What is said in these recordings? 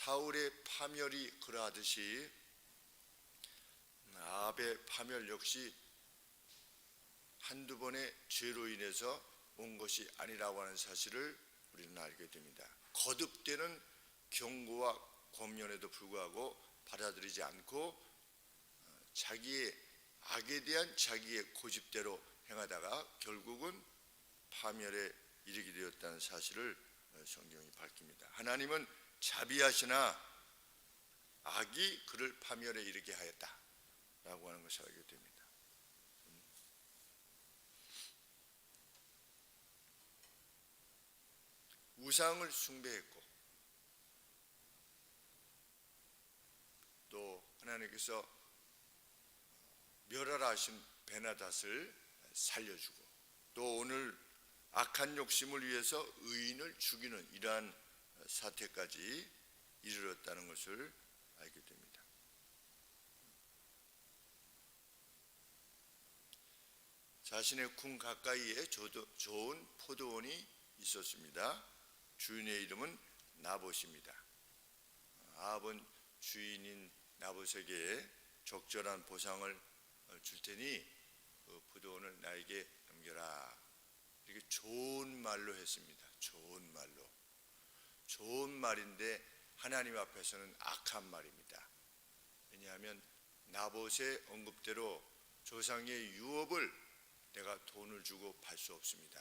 사울의 파멸이 그러하듯이 아합의 파멸 역시 한두 번의 죄로 인해서 온 것이 아니라고 하는 사실을 우리는 알게 됩니다. 거듭되는 경고와 권면에도 불구하고 받아들이지 않고 자기의 악에 대한 자기의 고집대로 행하다가 결국은 파멸에 이르게 되었다는 사실을 성경이 밝힙니다. 하나님은 자비하시나 악이 그를 파멸에 이르게 하였다라고 하는 것을 알게 됩니다. 우상을 숭배했고 또 하나님께서 멸하라 하신 베나닷을 살려주고 또 오늘 악한 욕심을 위해서 의인을 죽이는 이러한 사태까지 이르렀다는 것을 알게 됩니다. 자신의 궁 가까이에 좋은 포도원이 있었습니다. 주인의 이름은 나봇입니다. 아합은 주인인 나봇에게 적절한 보상을 줄 테니 그 포도원을 나에게 넘겨라. 이렇게 좋은 말로 했습니다. 좋은 말로. 좋은 말인데 하나님 앞에서는 악한 말입니다. 왜냐하면 나봇의 언급대로 조상의 유업을 내가 돈을 주고 팔 수 없습니다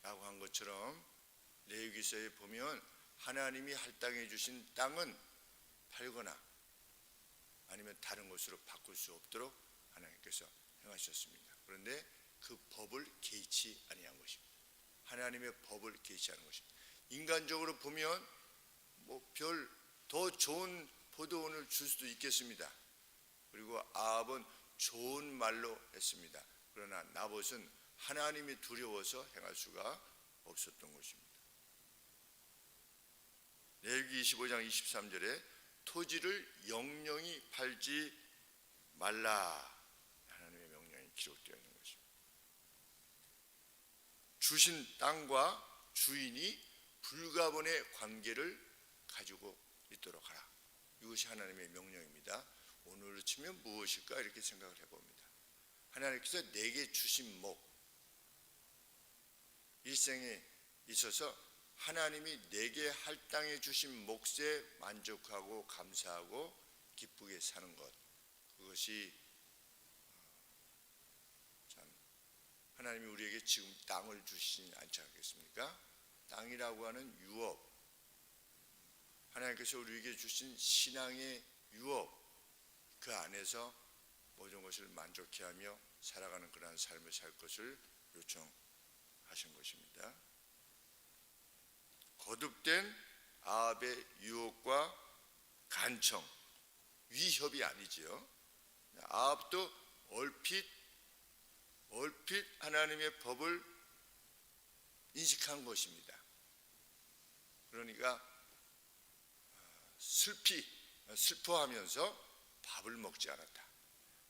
라고 한 것처럼 레위기서에 보면 하나님이 할당해 주신 땅은 팔거나 아니면 다른 것으로 바꿀 수 없도록 하나님께서 행하셨습니다. 그런데 그 법을 개의치 아니한 것입니다. 하나님의 법을 개의치 않은 것입니다. 인간적으로 보면 별 더 좋은 포도원을 줄 수도 있겠습니다. 그리고 아합은 좋은 말로 했습니다. 그러나 나봇은 하나님이 두려워서 행할 수가 없었던 것입니다. 레위기 25장 23절에 토지를 영영히 팔지 말라 하나님의 명령이 기록되어 있는 것입니다. 주신 땅과 주인이 불가분의 관계를 가지고 있도록 하라. 이것이 하나님의 명령입니다. 오늘로 치면 무엇일까 이렇게 생각을 해봅니다. 하나님께서 내게 주신 목, 일생에 있어서 하나님이 내게 할당해 주신 몫에 만족하고 감사하고 기쁘게 사는 것, 그것이 참 하나님이 우리에게 지금 땅을 주시지 않지 않겠습니까? 땅이라고 하는 유업, 하나님께서 우리에게 주신 신앙의 유업, 그 안에서 모든 것을 만족해하며 살아가는 그러한 삶을 살 것을 요청하신 것입니다. 거듭된 아합의 유혹과 간청, 위협이 아니지요. 아합도 얼핏 하나님의 법을 인식한 것입니다. 그러니까 슬퍼하면서 밥을 먹지 않았다.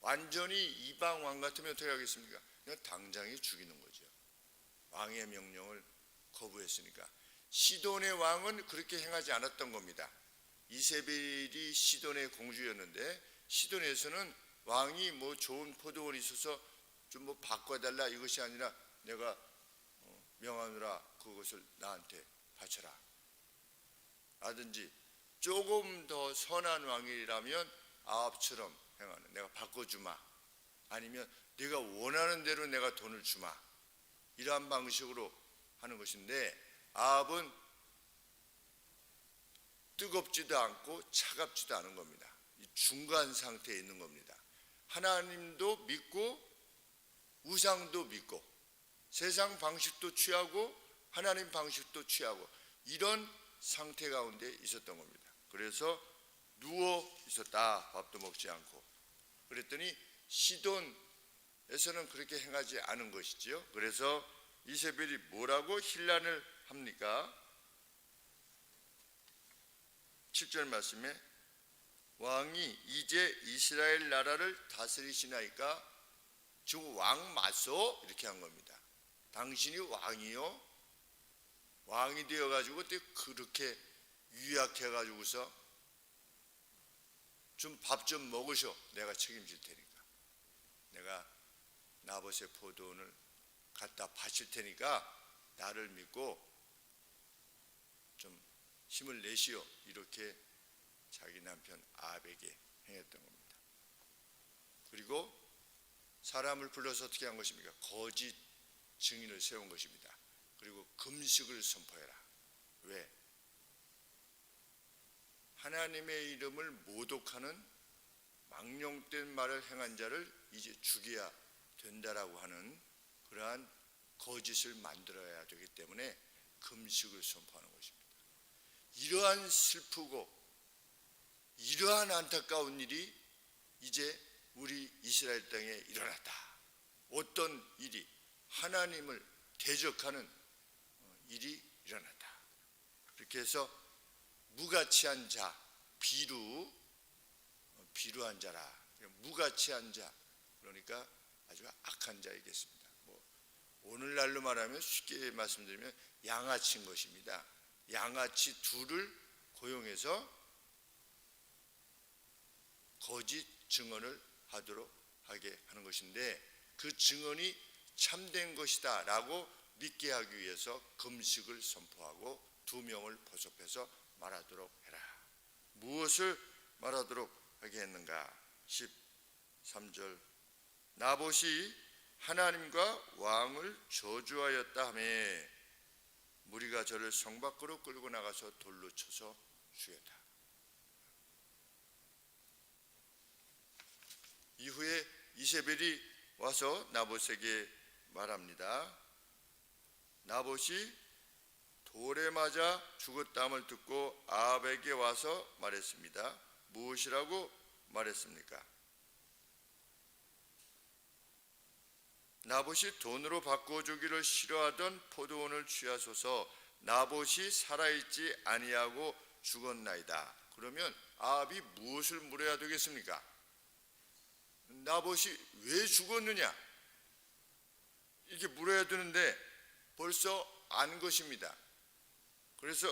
완전히 이방 왕 같으면 어떻게 하겠습니까? 그냥 당장에 죽이는 거죠. 왕의 명령을 거부했으니까. 시돈의 왕은 그렇게 행하지 않았던 겁니다. 이세벨이 시돈의 공주였는데 시돈에서는 왕이 좋은 포도원이 있어서 좀 바꿔달라 이것이 아니라 내가 명하노라 그것을 나한테 바쳐라 라든지, 조금 더 선한 왕이라면 아합처럼 행하는, 내가 바꿔주마, 아니면 내가 원하는 대로 내가 돈을 주마, 이러한 방식으로 하는 것인데 아합은 뜨겁지도 않고 차갑지도 않은 겁니다. 중간 상태에 있는 겁니다. 하나님도 믿고 우상도 믿고 세상 방식도 취하고 하나님 방식도 취하고 이런 상태 가운데 있었던 겁니다. 그래서 누워 있었다. 밥도 먹지 않고. 그랬더니 시돈에서는 그렇게 행하지 않은 것이지요. 그래서 이세벨이 뭐라고 hin란을 합니까? 7절 말씀에 왕이 이제 이스라엘 나라를 다스리시나이까, 지금 왕 맞소? 이렇게 한 겁니다. 당신이 왕이요? 왕이 되어가지고 그렇게 유약해가지고서 좀 밥 좀 먹으셔. 내가 책임질 테니까. 내가 나봇의 포도원을 갖다 바칠 테니까 나를 믿고 좀 힘을 내시오. 이렇게 자기 남편 아합에게 행했던 겁니다. 그리고 사람을 불러서 어떻게 한 것입니까? 거짓 증인을 세운 것입니다. 그리고 금식을 선포해라. 왜? 하나님의 이름을 모독하는 망령된 말을 행한 자를 이제 죽여야 된다라고 하는 그러한 거짓을 만들어야 되기 때문에 금식을 선포하는 것입니다. 이러한 슬프고 이러한 안타까운 일이 이제 우리 이스라엘 땅에 일어났다. 어떤 일이? 하나님을 대적하는 일이 일어났다. 그렇게 해서 무가치한 자, 비루한 자라. 무가치한 자, 그러니까 아주 악한 자이겠습니다. 오늘날로 말하면 쉽게 말씀드리면 양아치인 것입니다. 양아치 둘을 고용해서 거짓 증언을 하게 하는 것인데, 그 증언이 참된 것이다 라고 믿게 하기 위해서 금식을 선포하고 2명을 포섭해서 말하도록 해라. 무엇을 말하도록 하게 했는가? 13절, 나봇이 하나님과 왕을 저주하였다 하며 무리가 저를 성 밖으로 끌고 나가서 돌로 쳐서 죽였다. 이후에 이세벨이 와서 나봇에게 말합니다. 나봇이 돌에 맞아 죽었다함을 듣고 아합에게 와서 말했습니다. 무엇이라고 말했습니까? 나봇이 돈으로 바꾸어 주기를 싫어하던 포도원을 취하소서. 나봇이 살아있지 아니하고 죽었나이다. 그러면 아합이 무엇을 물어야 되겠습니까? 나봇이 왜 죽었느냐? 이렇게 물어야 되는데 벌써 안 것입니다. 그래서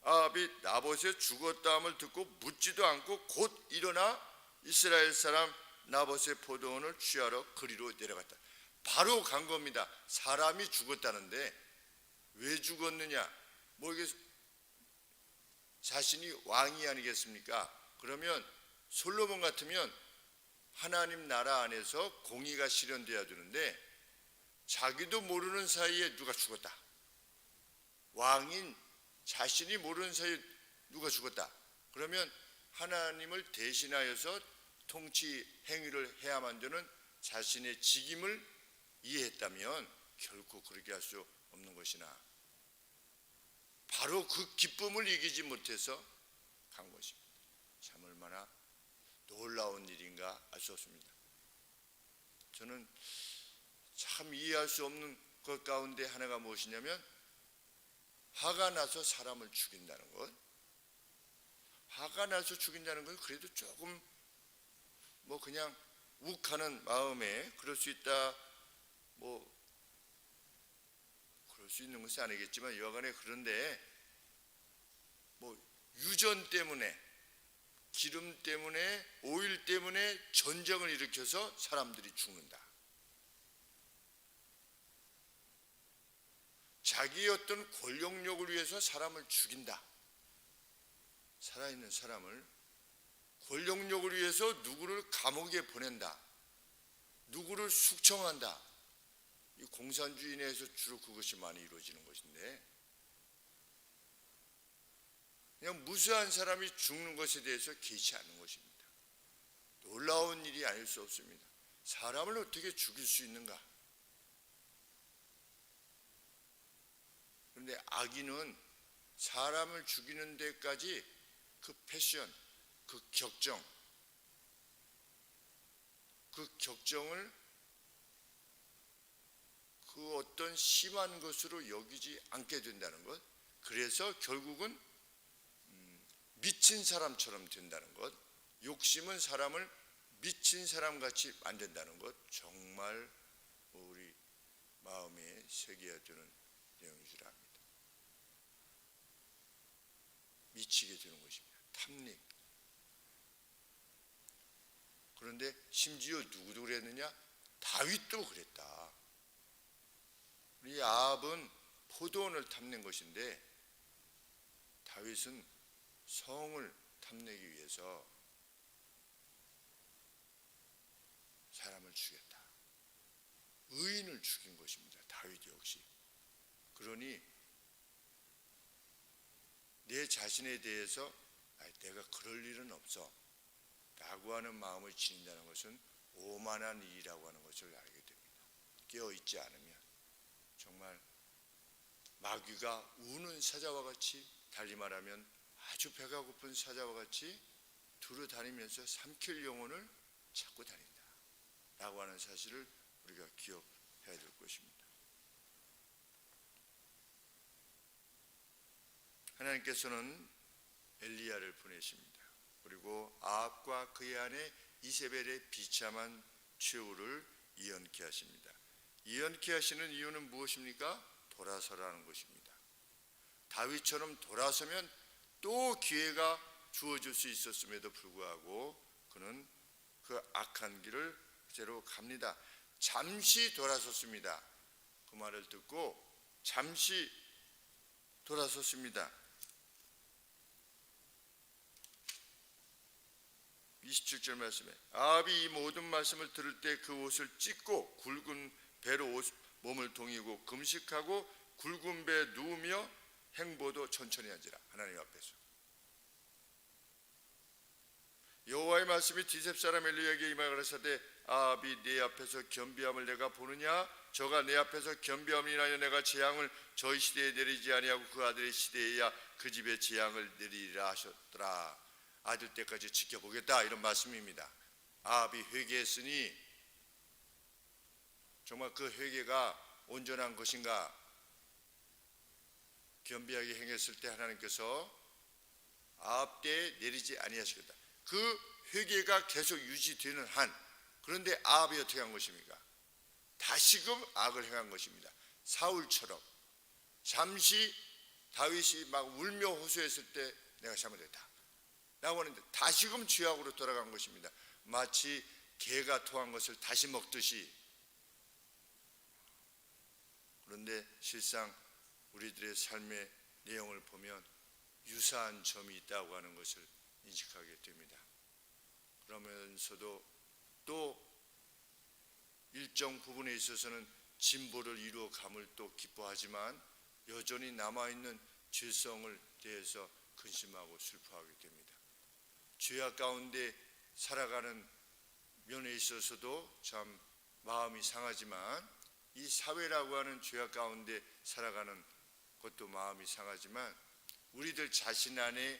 아합이 나봇의 죽었다함을 듣고 묻지도 않고 곧 일어나 이스라엘 사람 나봇의 포도원을 취하러 그리로 내려갔다. 바로 간 겁니다. 사람이 죽었다는데 왜 죽었느냐? 이게 자신이 왕이 아니겠습니까? 그러면 솔로몬 같으면 하나님 나라 안에서 공의가 실현돼야 되는데 자기도 모르는 사이에 누가 죽었다. 왕인 자신이 모르는 사이에 누가 죽었다. 그러면 하나님을 대신하여서 통치 행위를 해야만 되는 자신의 직임을 이해했다면 결코 그렇게 할 수 없는 것이나 바로 그 기쁨을 이기지 못해서 간 것입니다. 참 얼마나 놀라운 일인가 알 수 없습니다. 저는 참 이해할 수 없는 것 가운데 하나가 무엇이냐면 화가 나서 사람을 죽인다는 것. 화가 나서 죽인다는 건 그래도 조금 그냥 욱하는 마음에 그럴 수 있다, 그럴 수 있는 것이 아니겠지만 여간에 그런데 유전 때문에, 기름 때문에, 오일 때문에 전쟁을 일으켜서 사람들이 죽는다. 자기의 어떤 권력욕을 위해서 사람을 죽인다. 살아있는 사람을 권력욕을 위해서 누구를 감옥에 보낸다. 누구를 숙청한다. 이 공산주의 내에서 주로 그것이 많이 이루어지는 것인데, 그냥 무수한 사람이 죽는 것에 대해서 개의치 않는 것입니다. 놀라운 일이 아닐 수 없습니다. 사람을 어떻게 죽일 수 있는가? 그런데 악인은 사람을 죽이는 데까지 그 패션, 그 격정을 그 어떤 심한 것으로 여기지 않게 된다는 것. 그래서 결국은 미친 사람처럼 된다는 것. 욕심은 사람을 미친 사람같이 만든다는 것. 정말 우리 마음에 새겨야 되는 내용이라 합니다. 미치게 되는 것입니다. 탐닉. 그런데 심지어 누구도 그랬느냐? 다윗도 그랬다. 우리 아합은 포도원을 탐낸 것인데 다윗은 성을 탐내기 위해서 사람을 죽였다. 의인을 죽인 것입니다. 다윗 역시. 그러니 내 자신에 대해서 내가 그럴 일은 없어 라고 하는 마음을 지닌다는 것은 오만한 일이라고 하는 것을 알게 됩니다. 깨어있지 않으면 정말 마귀가 우는 사자와 같이, 달리 말하면 아주 배가 고픈 사자와 같이 두루 다니면서 삼킬 영혼을 찾고 다닌다 라고 하는 사실을 우리가 기억해야 될 것입니다. 하나님께서는 엘리야를 보내십니다. 그리고 아합과 그의 아내 이세벨의 비참한 최후를 이언케 하십니다. 이언케 하시는 이유는 무엇입니까? 돌아서라는 것입니다. 다윗처럼 돌아서면 또 기회가 주어질 수 있었음에도 불구하고 그는 그 악한 길을 그대로 갑니다. 잠시 돌아섰습니다. 그 말을 듣고 잠시 돌아섰습니다. 27절 말씀에 아합이 이 모든 말씀을 들을 때 그 옷을 찢고 굵은 배로 몸을 동이고 금식하고 굵은 배에 누우며 행보도 천천히 한지라. 하나님 앞에서 여호와의 말씀이 디셉 사람 엘리야에게 임하여 가라사대 아합이 내 앞에서 겸비함을 내가 보느냐? 저가 내 앞에서 겸비함을 인하여 내가 재앙을 저희 시대에 내리지 아니하고 그 아들의 시대에야 그 집에 재앙을 내리리라 하셨더라. 아들 때까지 지켜보겠다, 이런 말씀입니다. 아합이 회개했으니 정말 그 회개가 온전한 것인가? 겸비하게 행했을 때 하나님께서 아합 때에 내리지 아니하시겠다. 그 회개가 계속 유지되는 한, 그런데 아합이 어떻게 한 것입니까? 다시금 악을 행한 것입니다. 사울처럼 잠시 다윗이 막 울며 호소했을 때 내가 잘못했다 라고 하는데 다시금 죄악으로 돌아간 것입니다. 마치 개가 토한 것을 다시 먹듯이. 그런데 실상 우리들의 삶의 내용을 보면 유사한 점이 있다고 하는 것을 인식하게 됩니다. 그러면서도 또 일정 부분에 있어서는 진보를 이루어감을 또 기뻐하지만 여전히 남아있는 죄성을 대해서 근심하고 슬퍼하게 됩니다. 죄악 가운데 살아가는 면에 있어서도 참 마음이 상하지만, 이 사회라고 하는 죄악 가운데 살아가는 것도 마음이 상하지만, 우리들 자신 안에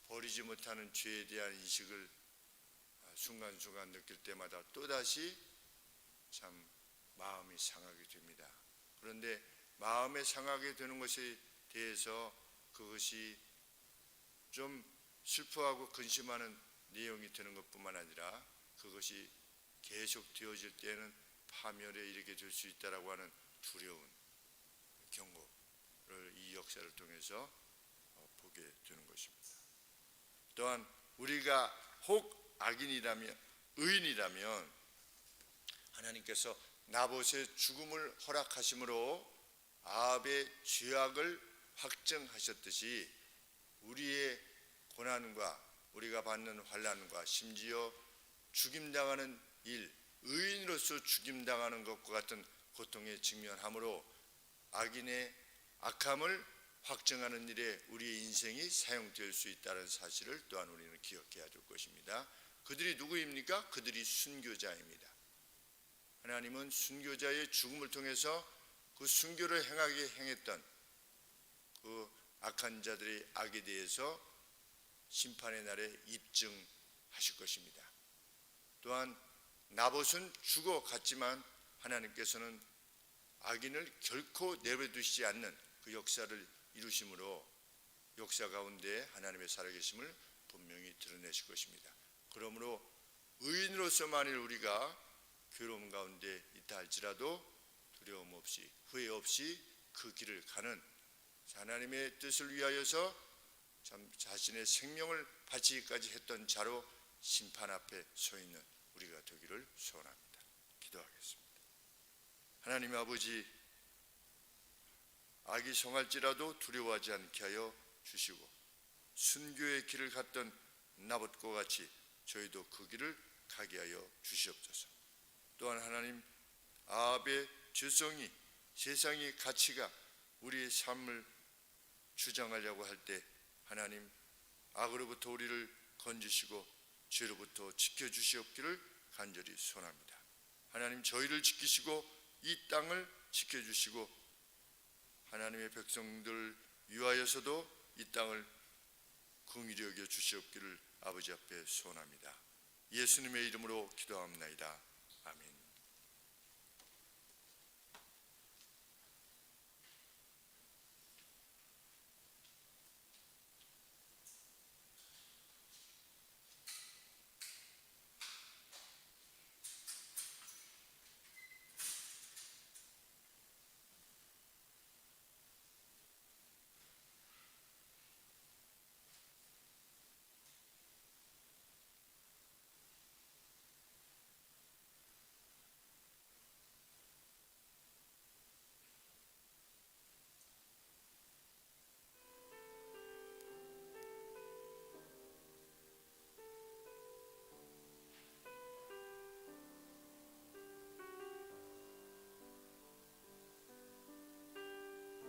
버리지 못하는 죄에 대한 인식을 순간순간 느낄 때마다 또다시 참 마음이 상하게 됩니다. 그런데 마음에 상하게 되는 것에 대해서 그것이 좀 슬퍼하고 근심하는 내용이 되는 것뿐만 아니라 그것이 계속 되어질 때는 파멸에 이르게 될 수 있다라고 하는 두려운 경고를 이 역사를 통해서 보게 되는 것입니다. 또한 우리가 혹 악인이라면, 의인이라면 하나님께서 나봇의 죽음을 허락하심으로 아합의 죄악을 확정하셨듯이 우리의 고난과 우리가 받는 환난과 심지어 죽임당하는 일, 의인으로서 죽임당하는 것과 같은 고통에 직면함으로 악인의 악함을 확정하는 일에 우리의 인생이 사용될 수 있다는 사실을 또한 우리는 기억해야 될 것입니다. 그들이 누구입니까? 그들이 순교자입니다. 하나님은 순교자의 죽음을 통해서 그 순교를 행하게 행했던 그 악한 자들의 악에 대해서 심판의 날에 입증하실 것입니다. 또한 나봇은 죽어갔지만 하나님께서는 악인을 결코 내버려두시지 않는 그 역사를 이루심으로 역사 가운데 하나님의 살아계심을 분명히 드러내실 것입니다. 그러므로 의인으로서 만일 우리가 괴로움 가운데 있다 할지라도 두려움 없이 후회 없이 그 길을 가는 하나님의 뜻을 위하여서 참 자신의 생명을 바치기까지 했던 자로 심판 앞에 서 있는 우리가 되기를 소원합니다. 기도하겠습니다. 하나님 아버지, 악이 성할지라도 두려워하지 않게 하여 주시고 순교의 길을 갔던 나봇과 같이 저희도 그 길을 가게 하여 주시옵소서. 또한 하나님, 아합의 죄성이, 세상의 가치가 우리의 삶을 주장하려고 할 때 하나님, 악으로부터 우리를 건지시고 죄로부터 지켜주시옵기를 간절히 소원합니다. 하나님, 저희를 지키시고 이 땅을 지켜주시고 하나님의 백성들 위하여서도 이 땅을 긍휼히 여겨 주시옵기를 아버지 앞에 소원합니다. 예수님의 이름으로 기도합니다.